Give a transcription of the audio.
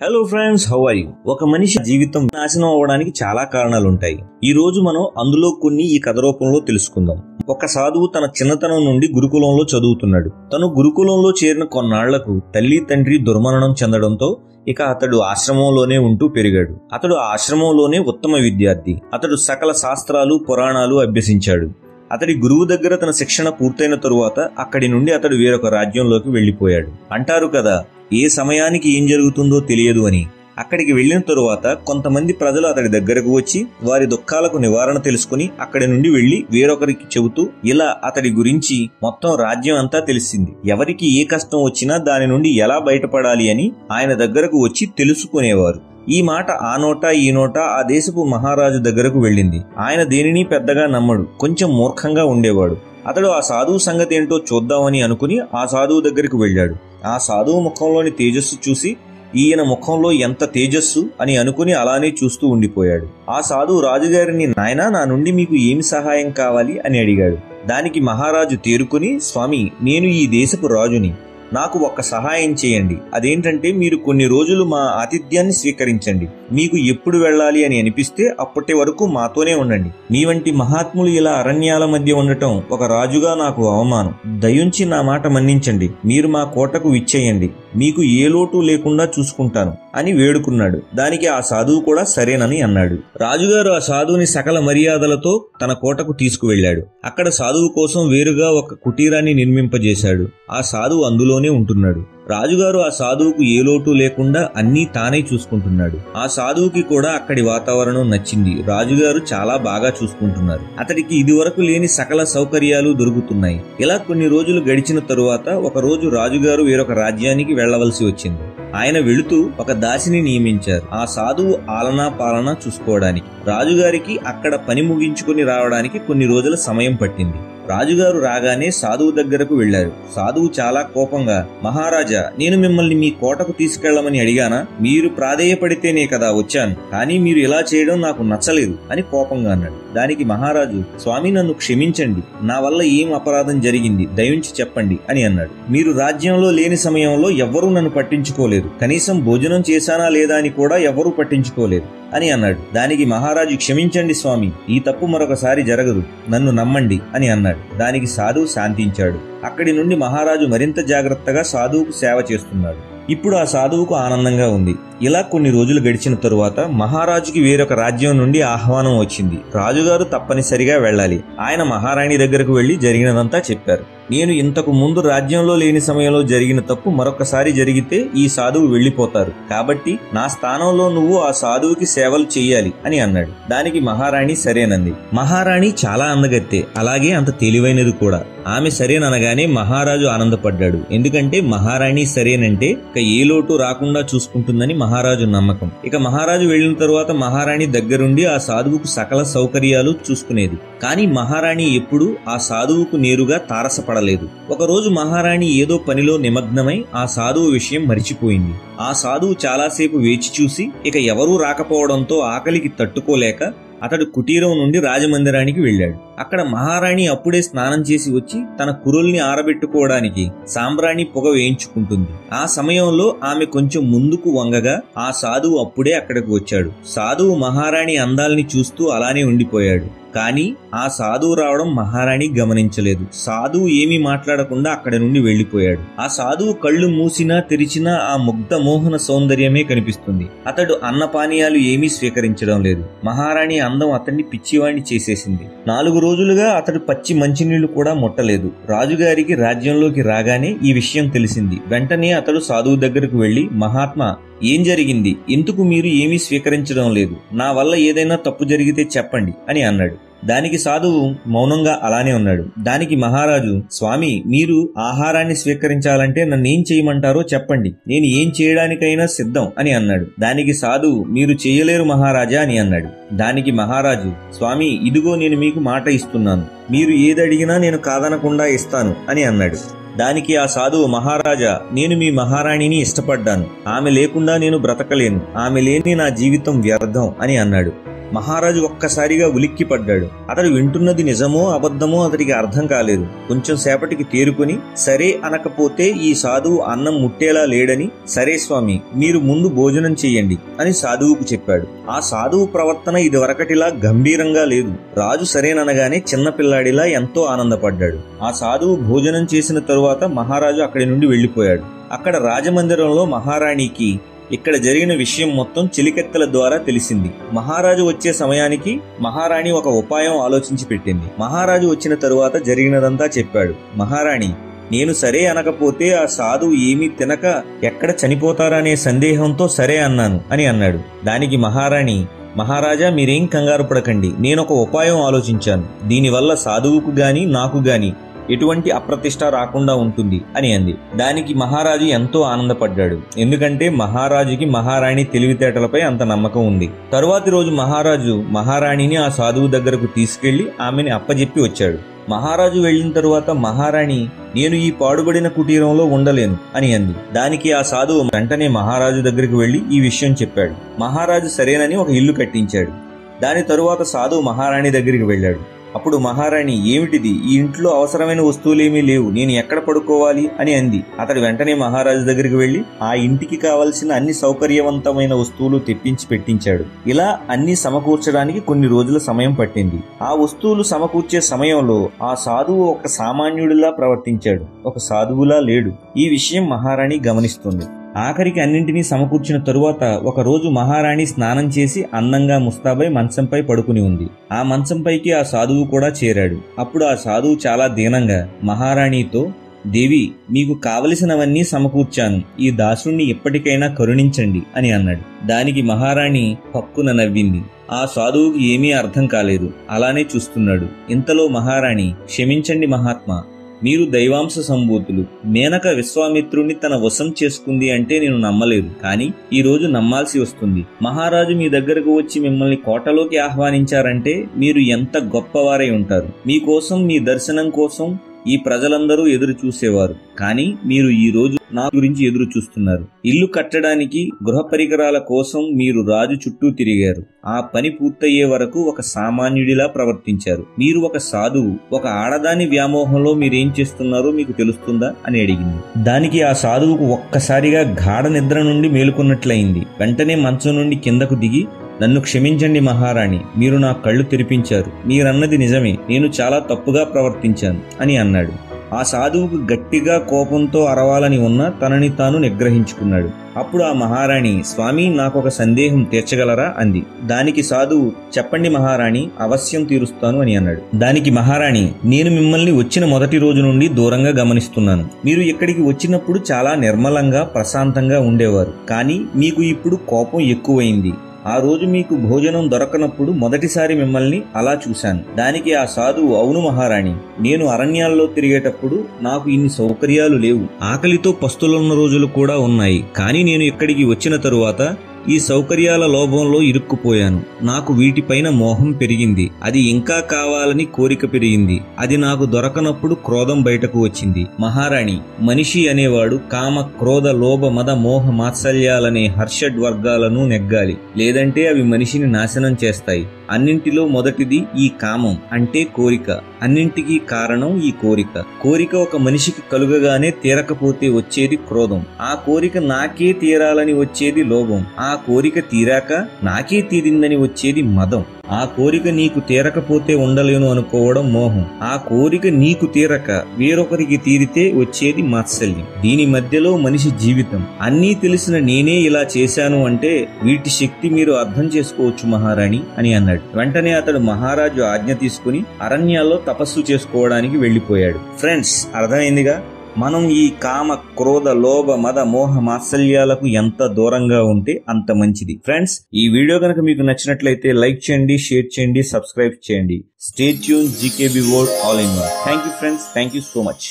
Hello friends, how are you? ఒక మనిషి జీవితం నాశనం అవ్వడానికి చాలా కారణాలుంటాయి. ఈ రోజు మనం అందులో కొన్ని ఈ కథ రూపంలో తెలుసుకుందాం. ఒక సాధువు తన చిన్నతనం నుండి గురుకులంలో చదువుతున్నాడు. తను గురుకులంలో చేరిన కొన్నాళ్లకు తల్లి తండ్రి దుర్మరణం చెందడంతో ఇక అతడు ఆశ్రమంలోనే ఉంటూ పెరిగాడు. అతడు ఆశ్రమంలోనే ఉత్తమ విద్యార్థి. అతడు సకల శాస్త్రాలు పురాణాలు అభ్యసించాడు. అతడి గురువు దగ్గర తన శిక్షణ పూర్తయిన తరువాత అక్కడి నుండి అతడు వేరొక రాజ్యంలోకి వెళ్లిపోయాడు. అంటారు కదా, ఏ సమయానికి ఏం జరుగుతుందో తెలియదు అని. అక్కడికి వెళ్లిన తరువాత కొంతమంది ప్రజలు అతడి దగ్గరకు వచ్చి వారి దుఃఖాలకు నివారణ తెలుసుకుని అక్కడి నుండి వెళ్లి వేరొకరికి చెబుతూ ఇలా అతడి గురించి మొత్తం రాజ్యం అంతా తెలిసింది. ఎవరికి ఏ కష్టం వచ్చినా దాని నుండి ఎలా బయటపడాలి అని ఆయన దగ్గరకు వచ్చి తెలుసుకునేవారు. ఈ మాట ఆ నోట ఈ నోట ఆ దేశపు మహారాజు దగ్గరకు వెళ్ళింది. ఆయన దేనిని పెద్దగా నమ్మడు, కొంచెం మూర్ఖంగా ఉండేవాడు. అతడు ఆ సాధువు సంగతి ఏంటో చూద్దామని అనుకుని ఆ సాధువు దగ్గరికి వెళ్ళాడు. ఆ సాధువు ముఖంలోని తేజస్సు చూసి ఈయన ముఖంలో ఎంత తేజస్సు అని అనుకుని అలానే చూస్తూ ఉండిపోయాడు. ఆ సాధువు రాజుగారిని, నాయనా, నా నుండి మీకు ఏమి సహాయం కావాలి అని అడిగాడు. దానికి మహారాజు తేరుకుని, స్వామి, నేను ఈ దేశపు రాజుని, నాకు ఒక్క సహాయం చేయండి. అదేంటంటే మీరు కొన్ని రోజులు మా ఆతిథ్యాన్ని స్వీకరించండి. మీకు ఎప్పుడు వెళ్ళాలి అని అనిపిస్తే అప్పటి వరకు మాతోనే ఉండండి. మీ వంటి మహాత్ములు ఇలా అరణ్యాల మధ్య ఉండటం ఒక రాజుగా నాకు అవమానం. దయుంచి నా మాట మన్నించండి. మీరు మా కోటకు విచ్చేయండి. మీకు ఏ లోటు లేకుండా చూసుకుంటాను అని వేడుకున్నాడు. దానికి ఆ సాధువు కూడా సరేనని అన్నాడు. రాజుగారు ఆ సాధువుని సకల మర్యాదలతో తన కోటకు తీసుకువెళ్లాడు. అక్కడ సాధువు కోసం వేరుగా ఒక కుటీరాన్ని నిర్మింపజేశాడు. ఆ సాధువు అందులోనే ఉంటున్నాడు. రాజుగారు ఆ సాధువుకు ఏ లోటు లేకుండా అన్నీ తానే చూసుకుంటున్నాడు. ఆ సాధువుకి కూడా అక్కడి వాతావరణం నచ్చింది. రాజుగారు చాలా బాగా చూసుకుంటున్నారు. అతడికి ఇదివరకు లేని సకల సౌకర్యాలు దొరుకుతున్నాయి. ఇలా కొన్ని రోజులు గడిచిన తరువాత ఒక రోజు రాజుగారు వేరొక రాజ్యానికి వెళ్లవలసి వచ్చింది. ఆయన వెళుతూ ఒక దాసిని నియమించారు. ఆ సాధువు ఆలనా పాలనా చూసుకోవడానికి. రాజుగారికి అక్కడ పని ముగించుకుని రావడానికి కొన్ని రోజుల సమయం పట్టింది. రాజుగారు రాగానే సాధువు దగ్గరకు వెళ్లారు. సాధువు చాలా కోపంగా, మహారాజా, నేను మిమ్మల్ని మీ కోటకు తీసుకెళ్లమని అడిగానా? మీరు ప్రాధేయపడితేనే కదా వచ్చాను, కానీ మీరు ఇలా చేయడం నాకు నచ్చలేదు అని కోపంగా అన్నాడు. దానికి మహారాజు, స్వామి, నన్ను క్షమించండి. నా వల్ల ఏం అపరాధం జరిగింది, దయించి చెప్పండి అని అన్నాడు. మీరు రాజ్యంలో లేని సమయంలో ఎవ్వరూ నన్ను పట్టించుకోలేదు. కనీసం భోజనం చేశానా లేదా అని కూడా ఎవ్వరూ పట్టించుకోలేదు అని అన్నాడు. దానికి మహారాజు, క్షమించండి స్వామి, ఈ తప్పు మరొకసారి జరగదు, నన్ను నమ్మండి అని అన్నాడు. దానికి సాధువు శాంతించాడు. అక్కడి నుండి మహారాజు మరింత జాగ్రత్తగా సాధువుకు సేవ చేస్తున్నాడు. ఇప్పుడు ఆ సాధువుకు ఆనందంగా ఉంది. ఇలా కొన్ని రోజులు గడిచిన తరువాత మహారాజుకి వేరొక రాజ్యం నుండి ఆహ్వానం వచ్చింది. రాజుగారు తప్పనిసరిగా వెళ్ళాలి. ఆయన మహారాణి దగ్గరకు వెళ్లి జరిగినదంతా చెప్పారు. నేను ఇంతకు ముందు రాజ్యంలో లేని సమయంలో జరిగిన తప్పు మరొకసారి జరిగితే ఈ సాధువు వెళ్లిపోతారు. కాబట్టి నా స్థానంలో నువ్వు ఆ సాధువుకి సేవలు చెయ్యాలి అని అన్నాడు. దానికి మహారాణి సరేనంది. మహారాణి చాలా అందగత్తె, అలాగే అంత తెలివైనది కూడా. ఆమె సరేననగానే మహారాజు ఆనందపడ్డాడు. ఎందుకంటే మహారాణి సరేనంటే ఇక ఏ లోటు రాకుండా చూసుకుంటుందని మహారాజు నమ్మకం. ఇక మహారాజు వెళ్లిన తరువాత మహారాణి దగ్గరుండి ఆ సాధువుకు సకల సౌకర్యాలు చూసుకునేది. కానీ మహారాణి ఎప్పుడు ఆ సాధువుకు నేరుగా తారసపడలేదు. ఒకరోజు మహారాణి ఏదో పనిలో నిమగ్నమై ఆ సాధువు విషయం మరిచిపోయింది. ఆ సాధువు చాలాసేపు వేచి చూసి ఇక ఎవరూ రాకపోవడంతో ఆకలికి తట్టుకోలేక అతడు కుటీరం నుండి రాజమందిరానికి వెళ్ళాడు. అక్కడ మహారాణి అప్పుడే స్నానం చేసి వచ్చి తన కురుల్ని ఆరబెట్టుకోవడానికి సాంబ్రాణి పొగ వేయించుకుంటుంది. ఆ సమయంలో ఆమె కొంచెం ముందుకు వంగగా ఆ సాధువు అప్పుడే అక్కడికి వచ్చాడు. సాధువు మహారాణి అందాల్ని చూస్తూ అలానే ఉండిపోయాడు. కానీ ఆ సాధువు రావడం మహారాణి గమనించలేదు. సాధువు ఏమీ మాట్లాడకుండా అక్కడి నుండి వెళ్లిపోయాడు. ఆ సాధువు కళ్ళు మూసినా తెరిచినా ఆ ముగ్ధ మోహన సౌందర్యమే కనిపిస్తుంది. అతడు అన్నపానీయాలు ఏమీ స్వీకరించడం లేదు. మహారాణి అందం అతన్ని పిచ్చివాణ్ణి చేసేసింది. 4 రోజులుగా అతడు పచ్చి మంచినీళ్లు కూడా ముట్టలేదు. రాజుగారికి రాజ్యంలోకి రాగానే ఈ విషయం తెలిసింది. వెంటనే అతడు సాధువు దగ్గరకు వెళ్లి, మహాత్మా, ఏం జరిగింది? ఎందుకు మీరు ఏమీ స్వీకరించడం లేదు? నా వల్ల ఏదైనా తప్పు జరిగితే చెప్పండి అని అన్నాడు. దానికి సాధువు మౌనంగా అలానే ఉన్నాడు. దానికి మహారాజు, స్వామి, మీరు ఆహారాన్ని స్వీకరించాలంటే నన్నేం చేయమంటారో చెప్పండి, నేను ఏం చేయడానికైనా సిద్ధం అని అన్నాడు. దానికి సాధువు, మీరు చేయలేరు మహారాజా అని అన్నాడు. దానికి మహారాజు, స్వామి, ఇదిగో నేను మీకు మాట ఇస్తున్నాను. మీరు ఏదడిగినా నేను కాదనకుండా ఇస్తాను అని అన్నాడు. దానికి ఆ సాధువు, మహారాజా, నేను మీ మహారాణిని ఇష్టపడ్డాను. ఆమె లేకుండా నేను బ్రతకలేను. ఆమె లేని నా జీవితం వ్యర్థం అని అన్నాడు. మహారాజు ఒక్కసారిగా ఉలిక్కి పడ్డాడు. అతడు వింటున్నది నిజమో అబద్ధమో అతడికి అర్థం కాలేదు. కొంచెం సేపటికి తేరుకొని, సరే అనకపోతే ఈ సాధువు అన్నం ముట్టేలా లేడని, సరే స్వామి మీరు ముందు భోజనం చెయ్యండి అని సాధువుకు చెప్పాడు. ఆ సాధువు ప్రవర్తన ఇదివరకటిలా గంభీరంగా లేదు. రాజు సరేననగానే చిన్నపిల్లాడిలా ఎంతో ఆనందపడ్డాడు. ఆ సాధువు భోజనం చేసిన తరువాత మహారాజు అక్కడి నుండి వెళ్లిపోయాడు. అక్కడ రాజమందిరంలో మహారాణికి ఇక్కడ జరిగిన విషయం మొత్తం చిలికెత్తల ద్వారా తెలిసింది. మహారాజు వచ్చే సమయానికి మహారాణి ఒక ఉపాయం ఆలోచించి పెట్టింది. మహారాజు వచ్చిన తరువాత జరిగినదంతా చెప్పాడు. మహారాణి, నేను సరే అనకపోతే ఆ సాధువు ఏమీ తినక ఎక్కడ చనిపోతారనే సందేహంతో సరే అన్నాను అని అన్నాడు. దానికి మహారాణి, మహారాజా మీరేం కంగారు పడకండి, నేనొక ఉపాయం ఆలోచించాను. దీనివల్ల సాధువుకు గాని నాకు గాని ఎటువంటి అప్రతిష్ట రాకుండా ఉంటుంది అని అంది. దానికి మహారాజు ఎంతో ఆనందపడ్డాడు. ఎందుకంటే మహారాజుకి మహారాణి తెలివితేటలపై అంత నమ్మకం ఉంది. తరువాతి రోజు మహారాజు మహారాణిని ఆ సాధువు దగ్గరకు తీసుకెళ్లి ఆమెని అప్పజెప్పి వచ్చాడు. మహారాజు వెళ్లిన తరువాత మహారాణి, నేను ఈ పాడుబడిన కుటీరంలో ఉండలేను అని అంది. దానికి ఆ సాధువు వెంటనే మహారాజు దగ్గరికి వెళ్లి ఈ విషయం చెప్పాడు. మహారాజు సరేనని ఒక ఇల్లు కట్టించాడు. దాని తరువాత సాధువు మహారాణి దగ్గరికి వెళ్ళాడు. అప్పుడు మహారాణి, ఏమిటిది, ఈ ఇంట్లో అవసరమైన వస్తువులేమీ లేవు, నేను ఎక్కడ పడుకోవాలి అని అంది. అతడు వెంటనే మహారాజు దగ్గరికి వెళ్లి ఆ ఇంటికి కావలసిన అన్ని సౌకర్యవంతమైన వస్తువులు తెప్పించి పెట్టించాడు. ఇలా అన్ని సమకూర్చడానికి కొన్ని రోజుల సమయం పట్టింది. ఆ వస్తువులు సమకూర్చే సమయంలో ఆ సాధువు ఒక సామాన్యుడిలా ప్రవర్తించాడు, ఒక సాధువులా లేడు. ఈ విషయం మహారాణి గమనిస్తుంది. ఆఖరికి అన్నింటినీ సమకూర్చిన తరువాత ఒక రోజు మహారాణి స్నానం చేసి అందంగా ముస్తాబై మంచంపై పడుకుని ఉంది. ఆ మంచంపైకి ఆ సాధువు కూడా చేరాడు. అప్పుడు ఆ సాధువు చాలా దీనంగా మహారాణితో, దేవి, మీకు కావలసినవన్నీ సమకూర్చాను, ఈ దాసుణ్ణి ఎప్పటికైనా కరుణించండి అని అన్నాడు. దానికి మహారాణి పక్కున నవ్వింది. ఆ సాధువుకి ఏమీ అర్థం కాలేదు, అలానే చూస్తున్నాడు. ఇంతలో మహారాణి, క్షమించండి మహాత్మా, మీరు దైవాంశ సంభూతులు. మేనక విశ్వామిత్రుణ్ణి తన వశం చేసుకుంది అంటే నేను నమ్మలేదు, కానీ ఈ రోజు నమ్మాల్సి వస్తుంది. మహారాజు మీ దగ్గరకు వచ్చి మిమ్మల్ని కోటలోకి ఆహ్వానించారంటే మీరు ఎంత గొప్పవారై ఉంటారు. మీకోసం, మీ దర్శనం కోసం ఈ ప్రజలందరూ ఎదురు చూసేవారు, కానీ మీరు ఈ రోజు నా గురించి ఎదురు చూస్తున్నారు. ఇల్లు కట్టడానికి గృహ పరికరాల కోసం మీరు రాజు చుట్టూ తిరిగారు. ఆ పని పూర్తయ్యే వరకు ఒక సామాన్యుడిలా ప్రవర్తించారు. మీరు ఒక సాధువు, ఒక ఆడదాని వ్యామోహంలో మీరేం చేస్తున్నారో మీకు తెలుస్తుందా అని అడిగింది. దానికి ఆ సాధువుకు ఒక్కసారిగా గాఢ నిద్ర నుండి మేలుకున్నట్లయింది. వెంటనే మంచం నుండి కిందకు దిగి, నన్ను క్షమించండి మహారాణి, మీరు నా కళ్ళు తెరిపించారు. మీరన్నది నిజమే, నేను చాలా తప్పుగా ప్రవర్తించాను అని అన్నాడు. ఆ సాధువుకు గట్టిగా కోపంతో అరవాలని ఉన్నా తనని తాను నిగ్రహించుకున్నాడు. అప్పుడు ఆ మహారాణి, స్వామి, నాకొక సందేహం తీర్చగలరా అంది. దానికి సాధువు, చెప్పండి మహారాణి, అవశ్యం తీరుస్తాను అని అన్నాడు. దానికి మహారాణి, నేను మిమ్మల్ని వచ్చిన మొదటి రోజు నుండి దూరంగా గమనిస్తున్నాను. మీరు ఇక్కడికి వచ్చినప్పుడు చాలా నిర్మలంగా ప్రశాంతంగా ఉండేవారు, కానీ మీకు ఇప్పుడు కోపం ఎక్కువైంది. ఆ రోజు మీకు భోజనం దొరకనప్పుడు మొదటిసారి మిమ్మల్ని అలా చూశాను. దానికి ఆ సాధువు, అవును మహారాణి, నేను అరణ్యాల్లో తిరిగేటప్పుడు నాకు ఇన్ని సౌకర్యాలు లేవు. ఆకలితో పస్తులున్న రోజులు కూడా ఉన్నాయి, కానీ నేను ఇక్కడికి వచ్చిన తరువాత ఈ సౌకర్యాల లోభంలో ఇరుక్కుపోయాను. నాకు వీటిపైన మోహం పెరిగింది. అది ఇంకా కావాలని కోరిక పెరిగింది. అది నాకు దొరకనప్పుడు క్రోధం బయటకు వచ్చింది. మహారాణి, మనిషి అనేవాడు కామ, క్రోధ, లోభ, మద, మోహ, మాత్సల్యాలనే హర్షడ్వర్గాలను నెగ్గాలి, లేదంటే అవి మనిషిని నాశనం చేస్తాయి. అన్నింటిలో మొదటిది ఈ కామం, అంటే కోరిక. అన్నింటికీ కారణం ఈ కోరిక. కోరిక ఒక మనిషికి కలుగగానే తీరకపోతే వచ్చేది క్రోధం. ఆ కోరిక నాకే తీరాలని వచ్చేది లోభం. ఆ కోరిక తీరాక నాకే తీరిందని వచ్చేది మదం. ఆ కోరిక నీకు తీరకపోతే ఉండలేను అనుకోవడం మోహం. ఆ కోరిక నీకు తీరక వేరొకరికి తీరితే వచ్చేది మాత్సల్యం. దీని మధ్యలో మనిషి జీవితం. అన్నీ తెలిసిన నేనే ఇలా చేశాను అంటే వీటి శక్తి మీరు అర్థం చేసుకోవచ్చు మహారాణి అని అన్నాడు. వెంటనే అతడు మహారాజు ఆజ్ఞ తీసుకుని అరణ్యాల్లో తపస్సు చేసుకోవడానికి వెళ్లిపోయాడు. ఫ్రెండ్స్, అర్థమైందిగా, మనం ఈ కామ, క్రోధ, లోభ, మద, మోహ, మాత్సల్యాలకు ఎంత దూరంగా ఉంటే అంత మంచిది. ఫ్రెండ్స్, ఈ వీడియో కనుక మీకు నచ్చినట్లయితే లైక్ చేయండి, షేర్ చేయండి, సబ్స్క్రైబ్ చేయండి. Stay tune, జీకేబీ world all in one. Thank you friends, thank you so much.